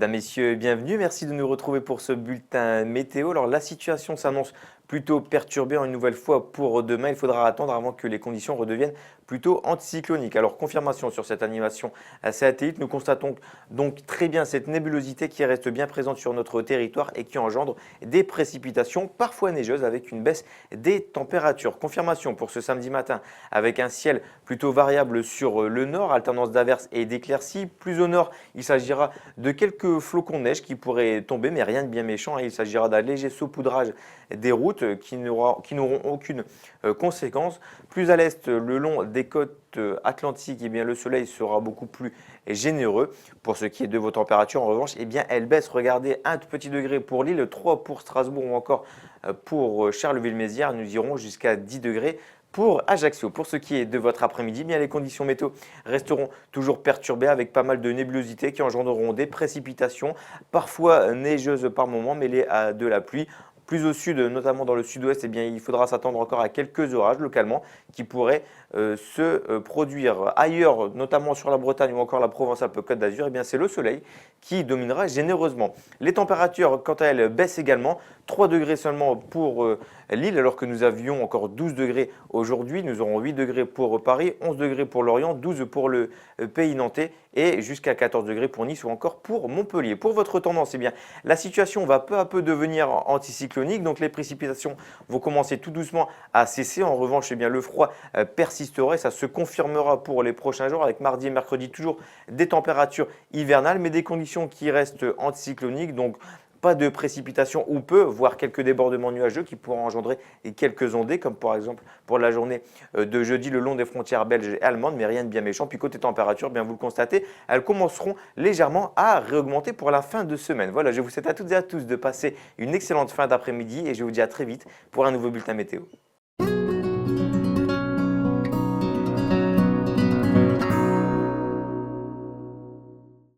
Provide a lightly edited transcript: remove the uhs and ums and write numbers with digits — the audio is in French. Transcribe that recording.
Mesdames, Messieurs, bienvenue. Merci de nous retrouver pour ce bulletin météo. Alors, la situation s'annonce plutôt perturbée une nouvelle fois pour demain. Il faudra attendre avant que les conditions redeviennent plutôt anticycloniques. Alors, confirmation sur cette animation satellite. Nous constatons donc très bien cette nébulosité qui reste bien présente sur notre territoire et qui engendre des précipitations parfois neigeuses avec une baisse des températures. Confirmation pour ce samedi matin avec un ciel plutôt variable sur le nord, alternance d'averses et d'éclaircies. Plus au nord, il s'agira de quelques flocons de neige qui pourraient tomber, mais rien de bien méchant. Il s'agira d'un léger saupoudrage des routes qui n'auront aucune conséquence. Plus à l'est, le long des côtes atlantiques, eh bien, le soleil sera beaucoup plus généreux. Pour ce qui est de vos températures, en revanche, eh bien, elles baissent. Regardez, un tout petit degré pour Lille, 3 pour Strasbourg ou encore pour Charleville-Mézières. Nous irons jusqu'à 10 degrés pour Ajaccio. Pour ce qui est de votre après-midi, bien les conditions météo resteront toujours perturbées avec pas mal de nébulosité qui engendreront des précipitations, parfois neigeuses par moment mêlées à de la pluie. Plus au sud, notamment dans le sud-ouest, eh bien, il faudra s'attendre encore à quelques orages localement qui pourraient se produire ailleurs, notamment sur la Bretagne ou encore la Provence-Alpes-Côte d'Azur. Eh bien, c'est le soleil qui dominera généreusement. Les températures, quant à elles, baissent également. 3 degrés seulement pour Lille, alors que nous avions encore 12 degrés aujourd'hui. Nous aurons 8 degrés pour Paris, 11 degrés pour Lorient, 12 pour le pays nantais et jusqu'à 14 degrés pour Nice ou encore pour Montpellier. Pour votre tendance, eh bien, la situation va peu à peu devenir anticyclonique, donc les précipitations vont commencer tout doucement à cesser. En revanche, eh bien, le froid persistera et ça se confirmera pour les prochains jours avec mardi et mercredi toujours des températures hivernales, mais des conditions qui restent anticycloniques. Donc, pas de précipitations ou peu, voire quelques débordements nuageux qui pourront engendrer quelques ondées, comme par exemple pour la journée de jeudi le long des frontières belges et allemandes, mais rien de bien méchant. Puis côté température, bien vous le constatez, elles commenceront légèrement à réaugmenter pour la fin de semaine. Voilà, je vous souhaite à toutes et à tous de passer une excellente fin d'après-midi et je vous dis à très vite pour un nouveau bulletin météo.